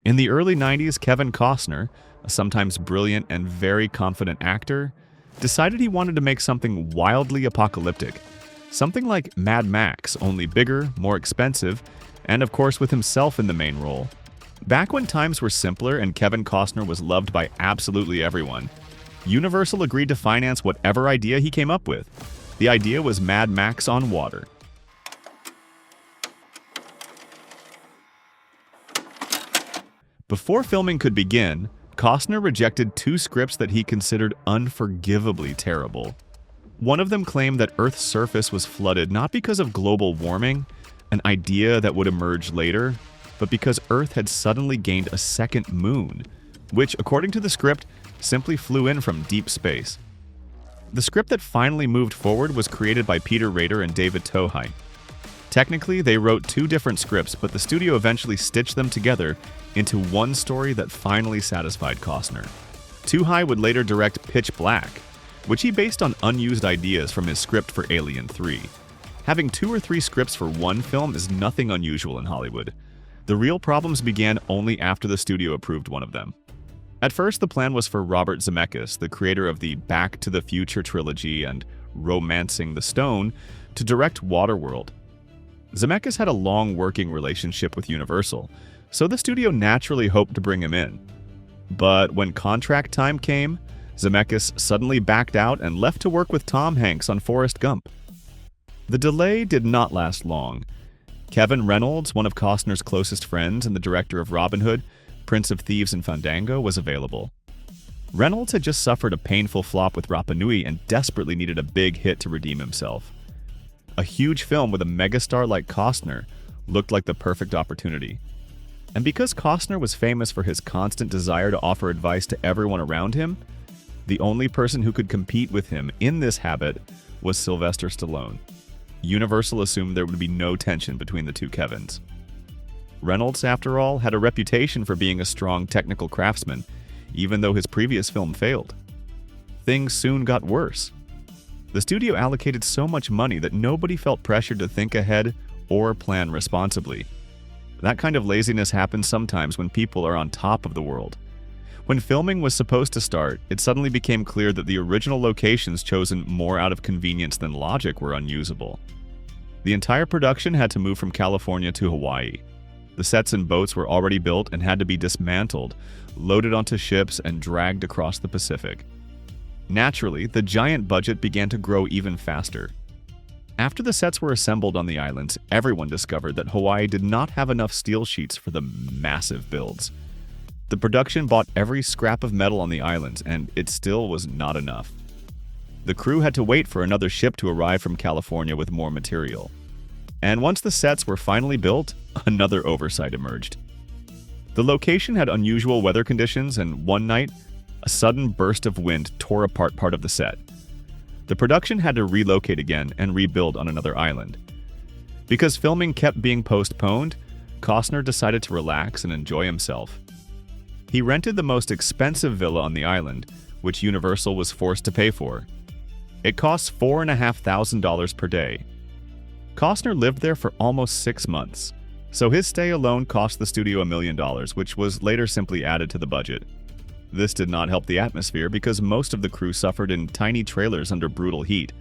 In the early 90s, Kevin Costner, a sometimes brilliant and very confident actor, decided he wanted to make something wildly apocalyptic. Something like Mad Max, only bigger, more expensive, and of course with himself in the main role. Back when times were simpler and Kevin Costner was loved by absolutely everyone, Universal agreed to finance whatever idea he came up with. The idea was Mad Max on water. Before filming could begin, Costner rejected 2 scripts that he considered unforgivably terrible. One of them claimed that Earth's surface was flooded not because of global warming, an idea that would emerge later, but because Earth had suddenly gained a second moon, which, according to the script, simply flew in from deep space. The script that finally moved forward was created by Peter Rader and David Tohai. Technically, they wrote 2 different scripts, but the studio eventually stitched them together into one story that finally satisfied Costner. Tohai would later direct Pitch Black, which he based on unused ideas from his script for Alien 3. Having 2 or 3 scripts for one film is nothing unusual in Hollywood. The real problems began only after the studio approved one of them. At first, the plan was for Robert Zemeckis, the creator of the Back to the Future trilogy and Romancing the Stone, to direct Waterworld. Zemeckis had a long working relationship with Universal, so the studio naturally hoped to bring him in. But when contract time came, Zemeckis suddenly backed out and left to work with Tom Hanks on Forrest Gump. The delay did not last long. Kevin Reynolds, one of Costner's closest friends and the director of Robin Hood, Prince of Thieves, and Fandango, was available. Reynolds had just suffered a painful flop with Rapa Nui and desperately needed a big hit to redeem himself. A huge film with a megastar like Costner looked like the perfect opportunity. And because Costner was famous for his constant desire to offer advice to everyone around him, the only person who could compete with him in this habit was Sylvester Stallone. Universal assumed there would be no tension between the 2 Kevins. Reynolds, after all, had a reputation for being a strong technical craftsman, even though his previous film failed. Things soon got worse. The studio allocated so much money that nobody felt pressured to think ahead or plan responsibly. That kind of laziness happens sometimes when people are on top of the world. When filming was supposed to start, it suddenly became clear that the original locations chosen more out of convenience than logic were unusable. The entire production had to move from California to Hawaii. The sets and boats were already built and had to be dismantled, loaded onto ships, and dragged across the Pacific. Naturally, the giant budget began to grow even faster. After the sets were assembled on the islands, everyone discovered that Hawaii did not have enough steel sheets for the massive builds. The production bought every scrap of metal on the islands, and it still was not enough. The crew had to wait for another ship to arrive from California with more material. And once the sets were finally built, another oversight emerged. The location had unusual weather conditions, and one night, a sudden burst of wind tore apart part of the set. The production had to relocate again and rebuild on another island. Because filming kept being postponed, Costner decided to relax and enjoy himself. He rented the most expensive villa on the island, which Universal was forced to pay for. It cost $4,500 per day. Costner lived there for almost 6 months, so his stay alone cost the studio $1 million, which was later simply added to the budget. This did not help the atmosphere because most of the crew suffered in tiny trailers under brutal heat,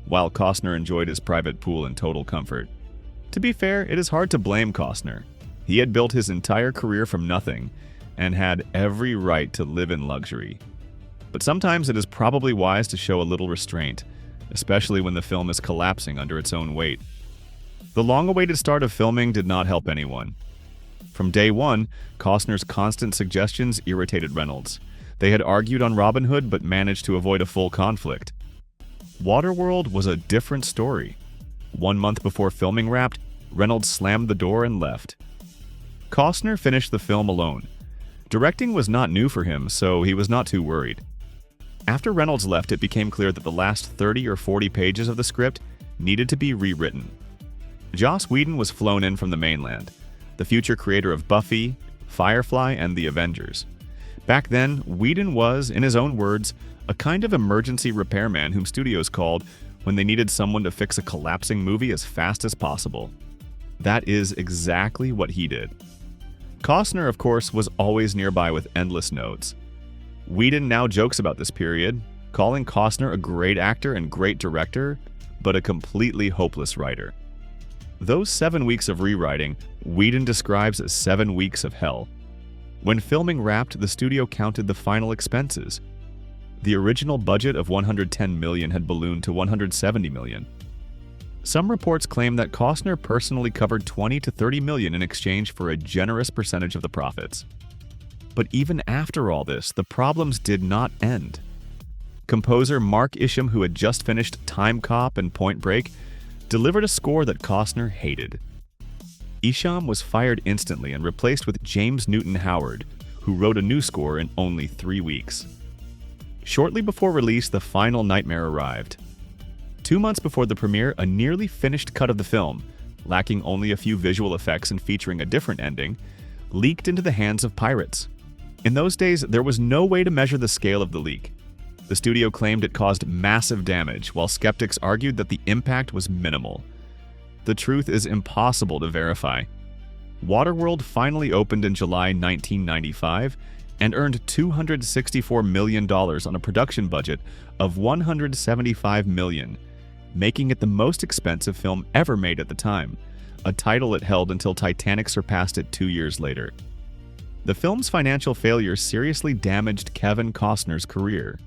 while Costner enjoyed his private pool in total comfort. To be fair, it is hard to blame Costner. He had built his entire career from nothing and had every right to live in luxury. But sometimes it is probably wise to show a little restraint, especially when the film is collapsing under its own weight. The long-awaited start of filming did not help anyone. From day one, Costner's constant suggestions irritated Reynolds. They had argued on Robin Hood but managed to avoid a full conflict. Waterworld was a different story. 1 month before filming wrapped, Reynolds slammed the door and left. Costner finished the film alone. Directing was not new for him, so he was not too worried. After Reynolds left, it became clear that the last 30 or 40 pages of the script needed to be rewritten. Joss Whedon was flown in from the mainland, the future creator of Buffy, Firefly, and The Avengers. Back then, Whedon was, in his own words, a kind of emergency repairman whom studios called when they needed someone to fix a collapsing movie as fast as possible. That is exactly what he did. Costner, of course, was always nearby with endless notes. Whedon now jokes about this period, calling Costner a great actor and great director, but a completely hopeless writer. Those 7 weeks of rewriting, Whedon describes as 7 weeks of hell. When filming wrapped, the studio counted the final expenses. The original budget of $110 million had ballooned to $170 million. Some reports claim that Costner personally covered $20 to $30 million in exchange for a generous percentage of the profits. But even after all this, the problems did not end. Composer Mark Isham, who had just finished Time Cop and Point Break, delivered a score that Costner hated. Isham was fired instantly and replaced with James Newton Howard, who wrote a new score in only 3 weeks. Shortly before release, the final nightmare arrived. 2 months before the premiere, a nearly finished cut of the film, lacking only a few visual effects and featuring a different ending, leaked into the hands of pirates. In those days, there was no way to measure the scale of the leak. The studio claimed it caused massive damage, while skeptics argued that the impact was minimal. The truth is impossible to verify. Waterworld finally opened in July 1995 and earned $264 million on a production budget of $175 million, making it the most expensive film ever made at the time, a title it held until Titanic surpassed it 2 years later. The film's financial failure seriously damaged Kevin Costner's career.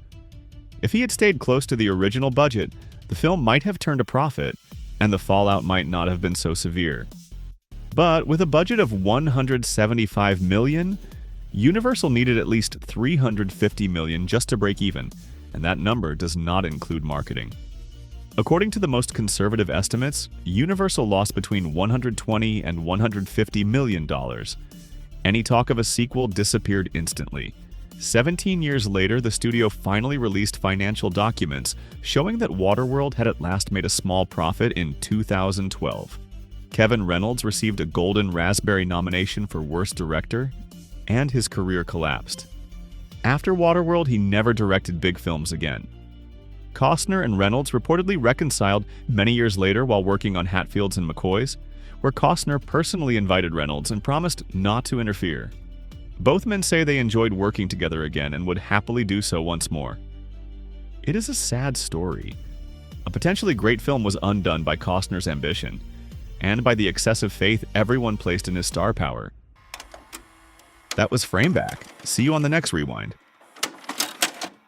If he had stayed close to the original budget, the film might have turned a profit, and the fallout might not have been so severe. But with a budget of $175 million, Universal needed at least $350 million just to break even, and that number does not include marketing. According to the most conservative estimates, Universal lost between $120 and $150 million. Any talk of a sequel disappeared instantly. 17 years later, the studio finally released financial documents showing that Waterworld had at last made a small profit in 2012. Kevin Reynolds received a Golden Raspberry nomination for Worst Director, and his career collapsed. After Waterworld, he never directed big films again. Costner and Reynolds reportedly reconciled many years later while working on Hatfields and McCoys, where Costner personally invited Reynolds and promised not to interfere. Both men say they enjoyed working together again and would happily do so once more. It is a sad story. A potentially great film was undone by Costner's ambition, and by the excessive faith everyone placed in his star power. That was Frameback. See you on the next Rewind.